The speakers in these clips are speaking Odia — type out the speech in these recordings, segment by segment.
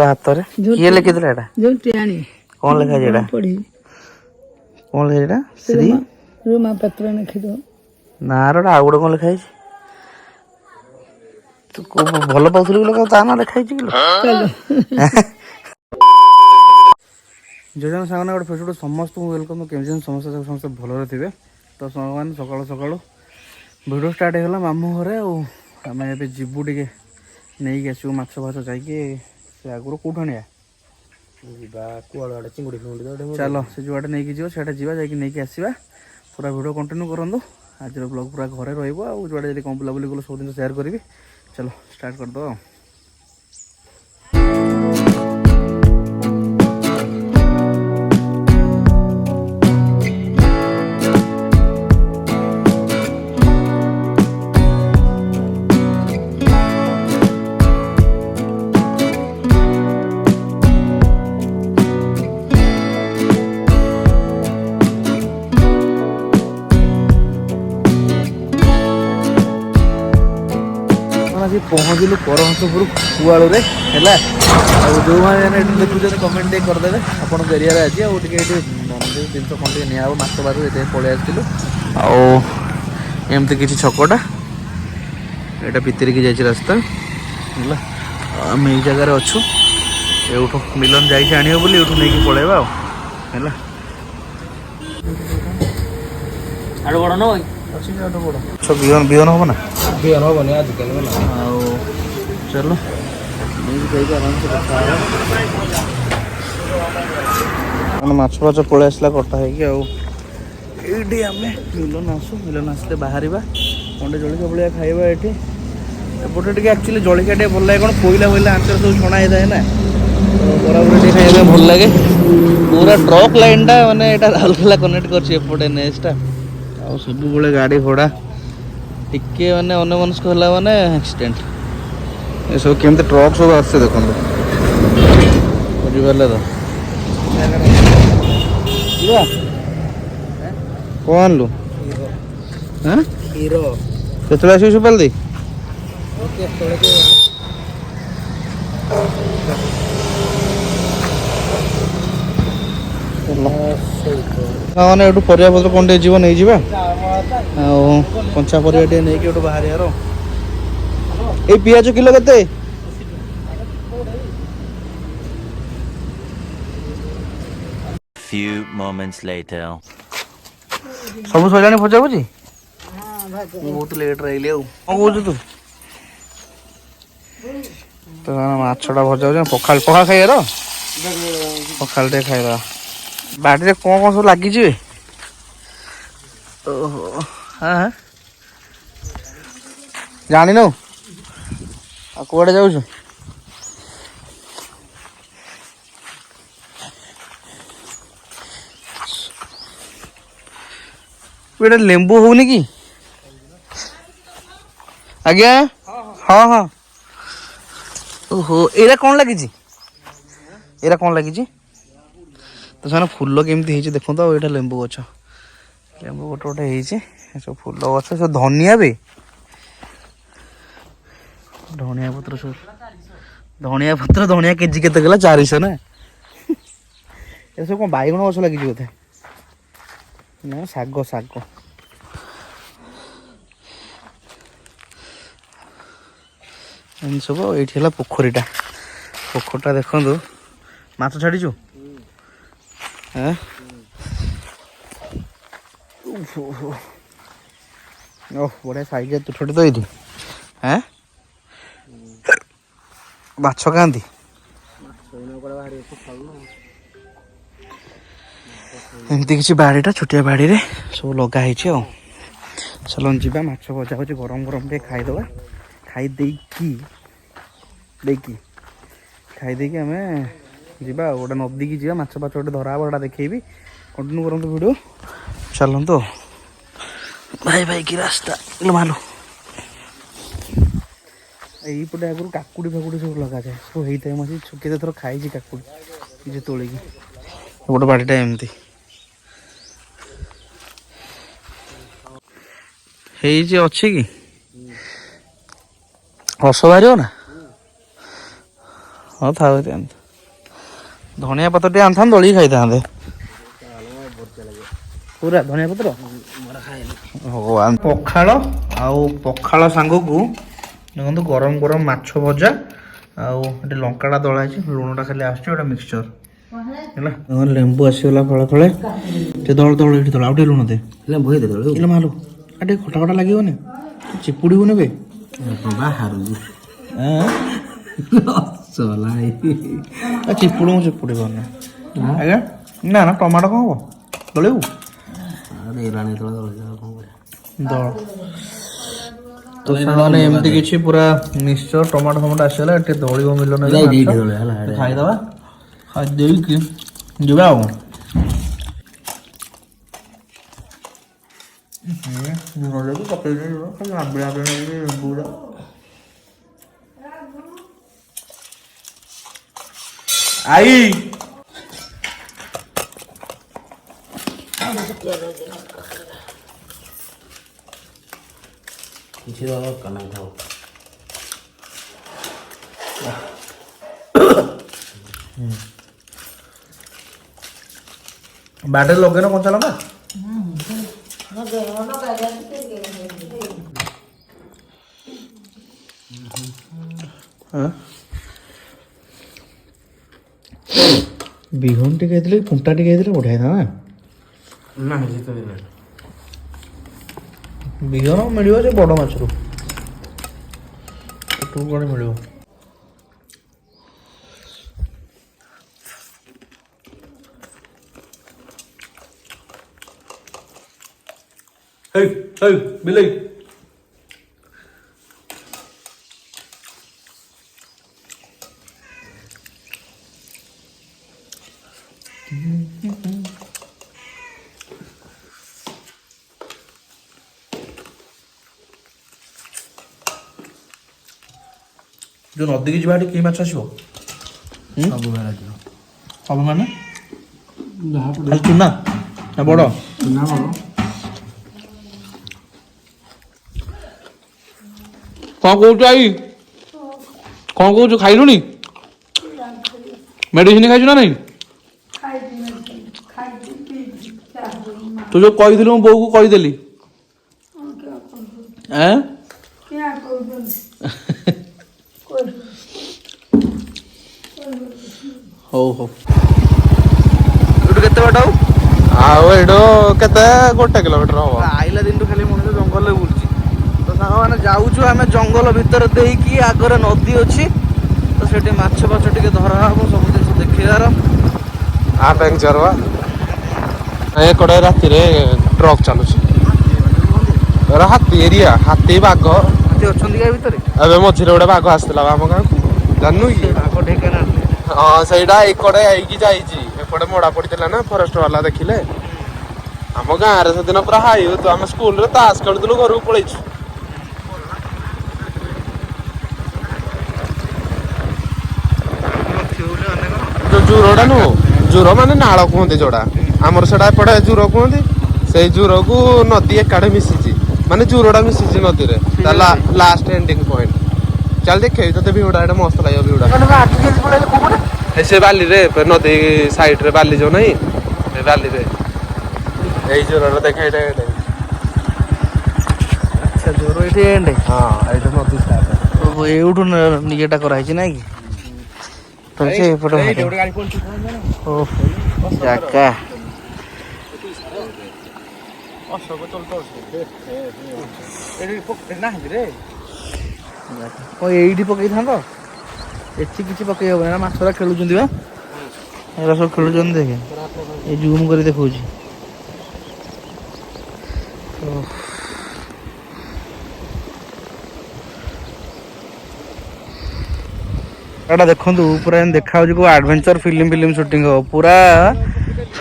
तो हाथ रे किए लिखि दिला एटा जो टियाणी कौन लिखा जेडा पढ़ी कौन लिखा जेडा श्री रूमा पत्र लिखि दो नार आ गुड कौन लिखा है तू को भल पाउथली लोक ता ना लिखा है कि चलो जोजन सामने गोटे फेसबुक समस्त वेलकम केमजन समस्त समस्त भलरे थे तो सामान सकाल सकाल भिडियो स्टार्ट होगा मामू घरे आम ए जीवु टे नहीं आसू माछ फाछ जा आगुरी कौट आने चलो से जुआटे नहीं जीव से जा आसवा पूरा भिडियो कंटिन्यू करूँ आज ब्लॉग पूरा घरे रुआड़े कौन बुलाबुली कल सब दिन सेयार करी चलो स्टार्ट करदे पहुँचलु परमहंसपुर कुआलू है जो मैंने देखुचे कमेंट करदे आपण एरिया आज जिन कौन निया माछ बार पलि आसलु आमती किसी छकटा यहाँ भितर की जाइए रास्ता है आम ये जगार अच्छु ये मिलन जाइए आने बोली ये नहीं पलैबा बड़ न बिहन बिहन हम ना बिहन हेनी आजिकल चलो आराम से माछ फाच पलि आसला कटा है मिलन आसू मिलन आसले बाहर अंडे जलिया भाया खाइबा ये एपटे टे एक्चुअली जलिया टे भल लगे कौन कोईला वोईला आंचर सब छणा होता है ना तो बराबर खाइबा भल लगे पूरा ट्रक लाइन टा माने एटा राउरकेला कनेक्ट करपटे नेक्स्ट आ सब बड़े गाड़ी घोड़ा टिके माने अन्यमनस्क होला माने एक्सीडेंट ये सब केमते ट्रक सब आसे देखो बुझिपारे तो कौन आनलु क्षीर केतले आसू सुपाल दी मैंने ये परिया पत्र कौन जीव नहीं जावा कंचा परिया टे नहीं बाहर यार ये पियाज किलो केते Few moments later. सब सजाने भजा भुजी बहुत लेट रही कौन कौन तू तो माछटा भजा पखाल पखाल खाइबार पखाल टे खाइबा बाड़ी कौन कौन सब लगी ओहो हाँ जानी न कौड़े जाऊ लेंबू होनी कि आज्ञा हाँ हाँ ओहो एरा कौन लगी एरा कौन लगी तो से फूल केमती देखो तो ये लेंबू गछ लेंबू गोटे गोटे सब फूल गछ सब धनिया भी धनिया पत्र सब धनिया केजी केते गला 400 ना ये सब कौन बैगण गछ लगी बोधे ना शाग शाग सब ये पोखरीटा पोखरटा देखु माछ छाड़ीचु बढ़िया साइज तू छोटे तो ये हाँ माछ खाती एमती किसी बाड़ीटा छोटिया बाड़ी रे सब लगाई चलो जीवा माछ भजा हो गरम गरम टे खाईदे खाईदेकी आम जीवा गोटे नदी की जीवा माछ फाछ गोटे धरा बड़ा देखी कंटिन्यू करूँ वीडियो चलतु भाई भाई की रास्ता मालू यहीपटे आगुरी काकुड़ी फाकुड़ी सब लगा जाए सब होता है मसी केते थर खाई काकुड़ी जे तोलिकी गोटे बाड़ीटा एमती अच्छी कि हस बाहर ना ହଁ ଥାଉ ଆଣିଥା ଧନିଆ ପତ୍ର ଟିକେ ଆଣିଥାନ୍ତେ ଦଳିକି ଖାଇଥାନ୍ତେ ପୁରା ଧନିଆ ପତ୍ର ଭଗବାନ ପଖାଳ ଆଉ ପଖାଳ ସାଙ୍ଗକୁ ଦେଖନ୍ତୁ ଗରମ ଗରମ ମାଛ ଭଜା ଆଉ ଏଠି ଲଙ୍କାଟା ଦଳା ହେଇଛି ଲୁଣଟା ଖାଲି ଆସୁଛି ଗୋଟେ ମିକ୍ସଚର ହେଲା ଲେମ୍ବୁ ଆସିଗଲା ଫଳେ ଫଳେ ଟିକେ ଦଳ ଦଳ ଏଠି ଦଳ ଆଉ ଟିକେ ଲୁଣ ଦେ ଲେମ୍ବୁ ହେଇ ମାଲୁ ଆଉ ଟିକେ ଖଟା ଖଟା ଲାଗିବନି ଚିପୁଡ଼ିବୁନି ବେ ବାହାରୁଛି ଚିପୁଡ଼ି ମୁଁ ଚିପୁଡ଼ି ପାରୁନି ଆଜ୍ଞା ନା ନା ଟମାଟୋ କ'ଣ ହବ ଦଳିବୁ ଦଳ ତ ସାଙ୍ଗମାନେ ଏମିତି କିଛି ପୁରା ମିକ୍ସଚର ଟମାଟୋ ଫମାଟୋ ଆସିଗଲା ଟିକେ ଦଳିବ ମିଳିଲ ଖାଇଦବା ଖାଇ ଦେଇକି ଯିବା ଆଉ ଆଇ କିଛି ଦରକାର ନାହିଁ ଥାଉ ବାଟରେ ଲଗେଇନ କଞ୍ଚା ଲଙ୍କା ବିହନ ଟିକେ ହେଇଥିଲେ ଫୁଣ୍ଟା ଟିକେ ହେଇଥିଲେ ବଢ଼ିଆ ହେଇଥାନ୍ତା ନା ବିହନ ମିଳିବ ସେ ବଡ଼ ମାଛରୁ ଏଠୁ କ'ଣ ମିଳିବ ହେଇ ହେଇ ବିଲେଇ जो नदी की जी कि माछ आसो सब माने चुना बड़ कौन कौच आई कौन कौच खाइलु मेडिसिन खाई ना नहीं तू जो कही बो को कहीदेली हौ हौ केते बाट गोटे किलोमीटर हम आइला दिन खाली मनुष्य जंगल बुलूची तो साग मैंने जाऊँ आम जंगल भितर देकी आगे नदी अच्छी तो सेठी माछ फाछ टे धरा हम सब जिन देखार एकडे राति ट्रक चलुची हाथी एरिया हाथी बाघ अच्छा भितर ए मझे गोटे बाघ आसला आम गाँव को जानू कि ढेकाना हाँ सहीटा एकड़े एपटे मोड़ा पड़ता ना फरेस्ट वाला देखिले आम गाँव से दिन पूरा हाई हो आम स्कूल ताश खेलुलु घर को पलैछु जो जूरटा नुह जूर माने नाल कहते जोड़ा आमर से एपटे जूर कहते से जूर को नदी एकाडे मिशिची माने जूरटा मिशिची नदी रे लास्ट एंडिंग पॉइंट चल देखे तो भिउटा एटा मस्त लगे भिउटा से बाली रे नदी साइड रे बाली जो नहीं बाली रे यही जोर देखा अच्छा जोर ये एंड हाँ ये नदी स्टार्ट एठू निजेटा कराई ना कि जाका ये पकई था एठी किसी पकई हम ना माछरा खेलुं बा एरा सब खेलुं देखे ये जूम कर देखा एटा देखु पूरा देखा को एडवेंचर फिल्म शूटिंग हो पूरा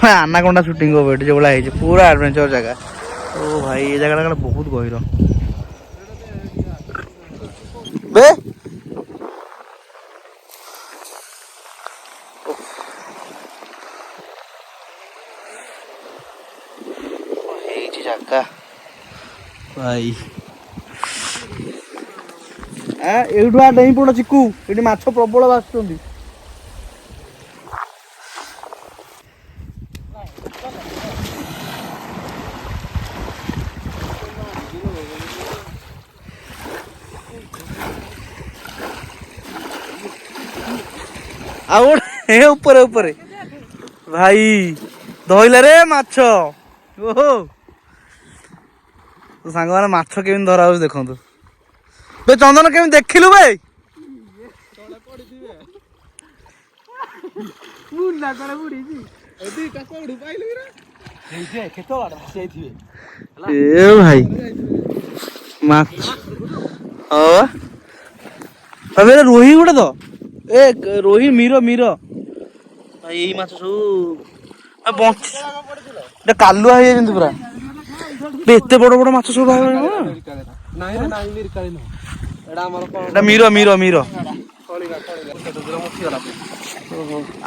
आनाकोंडा शूटिंग हो जो भाई पूरा एडवेंचर जगह ओ भाई ये जगह बहुत गहिर बे जगह भाई एठू आ डेई पड़ चिकू ये माछ प्रबल बासुंट ଆଉ ଗୋଟେ ଏ ଉପରେ ଉପରେ ଭାଇ ଧଇଲା ରେ ମାଛ। ଓହୋ ତୋ ସାଙ୍ଗମାନେ ମାଛ କେମିତି ଧରା ହଉଛି ଦେଖନ୍ତୁ। ବେ ଚନ୍ଦନ କେମିତି ଦେଖିଲୁ ବେ? ଏ ଭାଇ ମାଛ ହଁ ରୋହି ଗୋଟେ ତ ଏ ରୋହି ମିର ଭାଇ ଏଇ ମାଛ ସବୁ ବଞ୍ଚି କାଲୁଆ ହେଇଯାଇଛନ୍ତି ପୁରା। ଏତେ ବଡ ବଡ ମାଛ ସବୁ ବାହାରିବ। ମିର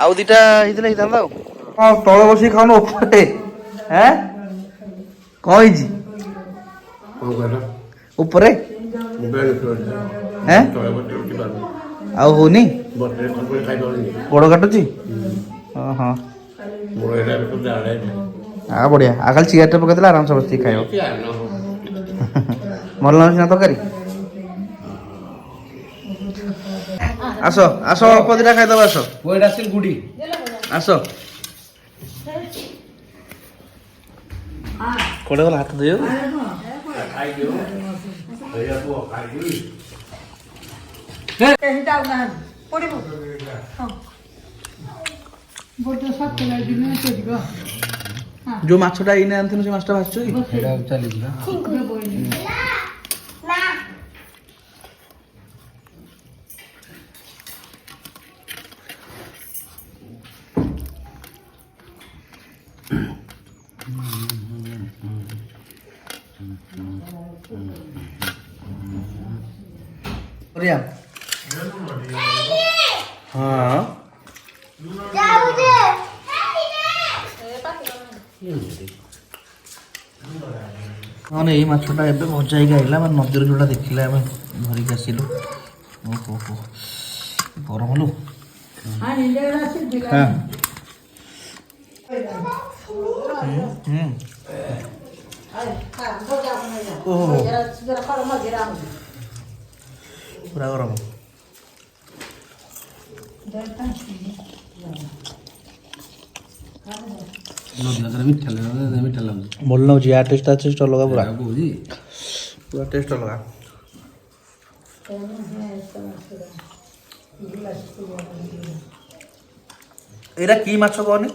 ଆଉ ଦିଟା ହେଇଥିଲେ ହେଇଥାନ୍ତା ଆଉ। ହଁ ତଳେ ବସିକି ଖାଉନ ଉପରେ କଣ ହେଇଛି ଉପରେ ଆଉ ହଉନି ଗୋଡ କାଟୁଛି। ହଁ ବଢିଆ ଆଉ ଖାଲି ଚିକେନ ଟେ ପକେଇଦେଲେ ଆରାମସେ ବସିକି ଖାଇବ। ଭଲ ଲାଗୁଛି ନା ତରକାରୀ? ଆସ ଅଳ୍ପ ଦିଟା ଖାଇଦବ ଆସ ଆସ। କୋଡେ ଗଲା ହାତ ଧୋଇବ ଯୋଉ ମାଛଟା ଏଇନେ ଆଣିଥିଲୁ ସେ ମାଛଟା ଭାସିଛ କି? ହଁ ମାନେ ଏଇ ମାଛଟା ଏବେ ଭଜା ହେଇକି ଆଇଲା ମାନେ ନଦୀରୁ ଯୋଉଟା ଦେଖିଲେ ଆମେ ଧରିକି ଆସିଲୁ। ଓହୋ ଗରମ ଲୋ। ପୁରା ଗରମ। ଭଲ ଲାଗୁଛି ୟା ଟେଷ୍ଟ ଅଲଗା ପୁରା ଟେଷ୍ଟ ଅଲଗା। ଏଇଟା କି ମାଛ କହନି?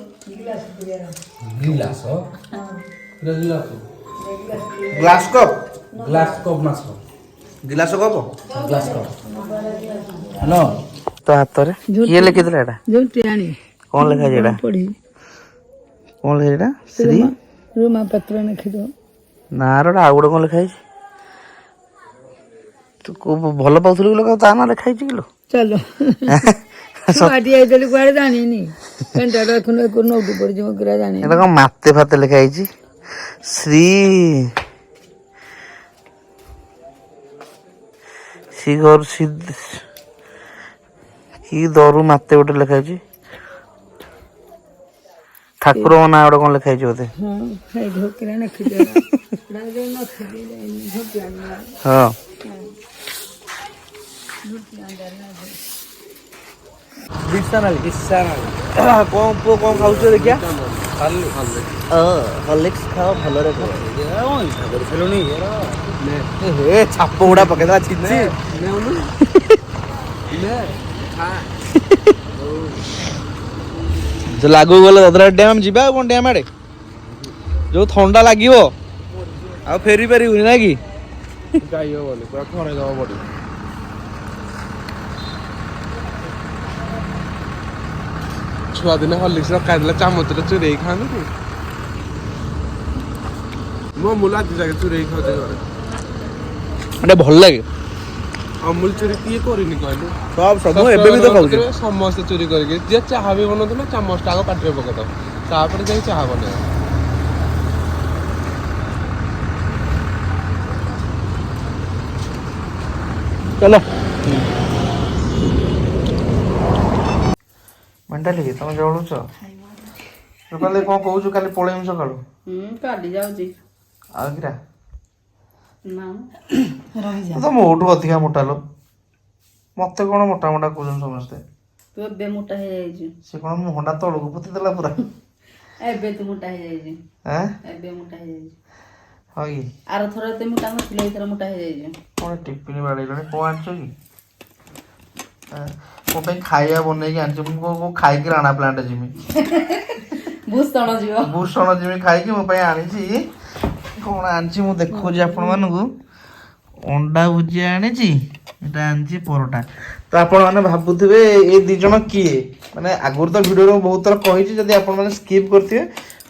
Glass cup hello. ତ ହାତରେ କିଏ ଲେଖିଥିଲା ଏଟା? କଣ ଲେଖା ହେଇଛି ଏଟା? କଣ ଲେଖା ଏଟା? ଶ୍ରୀ ରୁମା ପତ୍ର ଲେଖିଦବ। ନା ର ଆଉ ଗୋଟେ କଣ ଲେଖା ହେଇଛି? ତୁ ଭଲ ପାଉଥିଲୁ କି ତା ନା ଲେଖା ହେଇଛି କିଲୋ? ଚାଲ ଛୁଆଟି ହେଇଥିଲି କୁଆଡେ ଜାଣିନି। ପେଣ୍ଟାଟା ନଉଟି ପଡିଯିବ କିରା ଜାଣିନି। ଏଟା କଣ ମାତେ ଫାତେ ଲେଖା ହେଇଛି? ଶ୍ରୀ କି ଦରୁ ମାତେ ଗୋଟେ ଲେଖା ହେଇଛି। ଠାକୁରଙ୍କ ନାଁ ଗୋଟେ କଣ ଲେଖା ହେଇଛି ବୋଧେ? ହଁ କଣ ପୁଅ କଣ ଖାଉଛ ଦେଖିଆ? ହର୍ଲିକ୍ସ ଖାଅ ଭଲରେ ଖାଅ। ଛାପ ଗୁଡା ପକେଇଦେଲା ଛିଞ୍ଚି। ଲାଗୁ ଗଲେ ଦଦରା ଡ୍ୟାମ ଯିବା ଆଉ କଣ ଡ୍ୟାମ ଆଡେ ଯୋଉ ଥଣ୍ଡା ଲାଗିବ ଆଉ ଫେରି ପାରିବୁନି ନାଇଁ କି? ଛୁଆ ଦିନେ ହର୍ଲିକ୍ସ ରଖାଇଥିଲା ଚାମଚରେ ଚୁରେଇ ଖାଆନ୍ତି। ମୋ ଅମୁଲ ଆଜି ଯାକେ ଚୁରେଇ ଖାଉଛି ଘରେ। ଏଟା ଭଲ ଲାଗେ। ଅମୁଲ ଚୋରି କିଏ କରିନି କହିଲୁ? ସବୁ ଏବେ ବି ତ ଖାଉଛି। ସମସ୍ତେ ଚୋରି କରିକି ଯିଏ ଚାହା ବି ବନଉଥିବ ଚାମଚଟା ଆଗ ପାଟିରେ ପକେଇଦବ ତାପରେ ଯାଇ ଚାହା ବନେଇବ। ଚାଲ ମେଣ୍ଟାଲି ତମେ ଜଳୁଛ। କାଲି କଣ କହୁଛୁ? କାଲି ପଳେଇମି ସକାଳୁ। କାଲି ଯାଉଛି ଆଉ କିରା ତ ମୋଠୁ ଅଧିକା ମୋଟା ଲୋ। ମତେ କଣ ମୋଟା ମୋଟା କହୁଛନ୍ତି ସମସ୍ତେ। ତୁ ଏବେ ମୋଟା ହେଇଯାଇଛୁ ସେ କଣ ମୁହଁଟା ତଳକୁ ପୋତି ଦେଲା ପୁରା ଏବେ ତୁ ମୋଟା ହେଇଯାଇଛୁ ଆଁ ଏବେ ମୋଟା ହେଇଯାଇଛୁ ହଁ କି ଆର ଥର ଏତେ ମୋଟା ନଥିଲ ଏଥର ମୋଟା ହେଇଯାଇଛୁ କଣ ଟିଫିନ ବାଡେଇଲଣି କଣ ଆଣିଛ କି ମୋ ପାଇଁ ଖାଇବା ବନେଇକି ଆଣିଛ ମୁଁ କୋଉ ଖାଇକି ରାଣା ପ୍ଲାଣ୍ଟ ଯିମି ଭୂଷଣ ଯିବ ଭୂଷଣ ଯିମି ଖାଇକି ମୋ ପାଇଁ ଆଣିଛି କଣ ଆଣିଛି ମୁଁ ଦେଖଉଛି ଆପଣ ମାନଙ୍କୁ ଅଣ୍ଡା ଭୁଜିଆ ଆଣିଛି ଏଟା ଆଣିଛି ପରଟା ତ ଆପଣ ମାନେ ଭାବୁଥିବେ ଏ ଦି ଜଣ କିଏ ମାନେ ଆଗରୁ ତ ଭିଡିଓରେ ମୁଁ ବହୁତ ଥର କହିଛି ଯଦି ଆପଣ ମାନେ ସ୍କିପ୍ କରିଥିବେ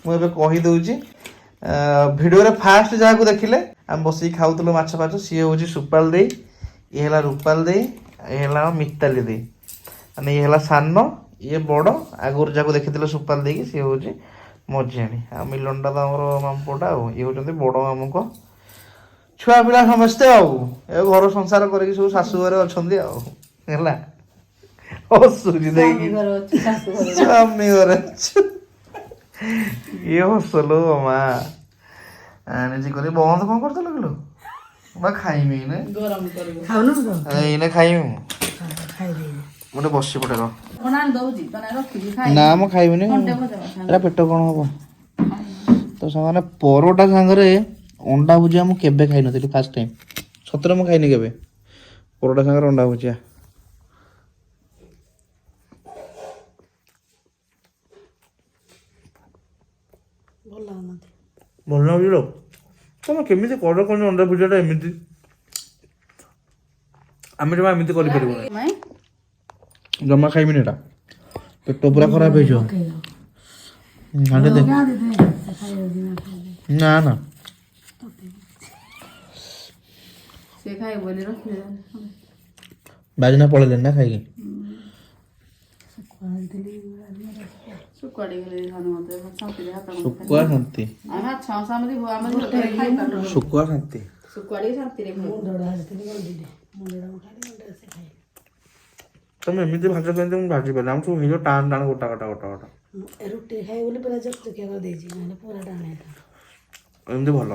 ମୁଁ ଏବେ କହିଦଉଛି ଭିଡିଓରେ ଫାଷ୍ଟ ଯାହାକୁ ଦେଖିଲେ ଆମେ ବସିକି ଖାଉଥିଲୁ ମାଛ ଫାଛ ସିଏ ହଉଛି ସୁପାଲ ଦେଇ ଇଏ ହେଲା ରୂପାଲ ଦେଇ ଇଏ ହେଲା ମିତାଲି ଦେଇ ମାନେ ଇଏ ହେଲା ସାନ ଇଏ ବଡ ଆଗରୁ ଯାହାକୁ ଦେଖିଥିଲେ ସୁପାଲ ଦେଇକି ସିଏ ହଉଛି ମଝିଆଣି ଆଉ ମିଲନଟା ତ ଆମର ମାମୁଁ ପୁଅଟା ଆଉ ଇଏ ହଉଛନ୍ତି ବଡ ମାମୁଁଙ୍କ ଛୁଆ ପିଲା ସମସ୍ତେ ଆଉ ଏ ଘର ସଂସାର କରିକି ସବୁ ଶାଶୁ ଘରେ ଅଛନ୍ତି ଆଉ ହେଲା ହସୁଛି ଦେଇକି ସ୍ୱାମୀ ଘରେ ଅଛୁ ଇଏ ହସଲୋ ମା ଆଣିଛି କରି ବନ୍ଦ କଣ କରିଦେଲ କିଲୋ ବା ଖାଇମି ଏଇନେ ଗରମ କରିବ ଖାଉନୁ ତ ଏଇନେ ଖାଇମି ମୁଁ ଖାଇଦେବି ଗୋଟେ ବସି ପଡେ ରହ କଣ ଆଣି ଦଉଛି ତନେ ରଖିବି ନା ମୁଁ ଖାଇବିନି ଘଣ୍ଟେ ଭଜା ଏଟା ପେଟ କଣ ହବ ତ ସେମାନେ ପରଟା ସାଙ୍ଗରେ ଅଣ୍ଡା ଭୁଜିଆ ମୁଁ କେବେ ଖାଇନଥିଲି ଫାଷ୍ଟ ଟାଇମ୍ ସତରେ ମୁଁ ଖାଇନି କେବେ ପରଟା ସାଙ୍ଗରେ ଅଣ୍ଡା ଭୁଜିଆ ଭଲ ଲାଗୁନାହାନ୍ତି ଭଲ ଲାଗୁଛି ଲୋ ତମେ କେମିତି କର କଣ ଅଣ୍ଡା ଭୁଜିଆଟା ଏମିତି ଆମେ ଜମା ଏମିତି କରିପାରିବୁନି ଜମା ଖାଇବିନି ଏଟା ପେଟ ପୁରା ଖରାପ ହେଇଯିବ ଆଣ୍ଟି ଦେଖ ନା ନା ସେ ଖାଇ ବୋଲି ରଖିଲେ ବାଜିନା ପଳେଇଲେନି ନା ଖାଇକି ଶୁକୁଆ ଟିକେ ମତେ ଶାନ୍ତିରେ ହାତ ଶୁକୁଆ ଶାନ୍ତି ଆମେ ମାଛ ମାଂସ ଆମେ ଖାଇପାରୁନୁ ଶୁକୁଆ ଶାନ୍ତି ଶୁକୁଆ ଟିକେ ଶାନ୍ତିରେ ଖାଇବୁ ମୁଣ୍ଡଟା ଆସିଥିଲି ଗଣ୍ଡିରେ ମୁଣ୍ଡଟା ମୁଁ ଖାଇଲି ଗଣ୍ଡିରେ ସେ ଖାଇଲି ତମେ ଏମିତି ଭାଜ କେମିତି ମୁଁ ଭାଜି ପାରିଲି ଆମ ସବୁ ହେଇଯିବ ଟାଣ ଟାଣ ଗୋଟା ଗୋଟା ଗୋଟା ଗୋଟା ରୁଟି ଖାଇ ବୋଲି ପୁରା ଜକଜକିଆ କରିଦେଇଛି ନହେଲେ ପୁରା ଟାଣ ହେଇଥାନ୍ତା ଏମିତି ଭଲ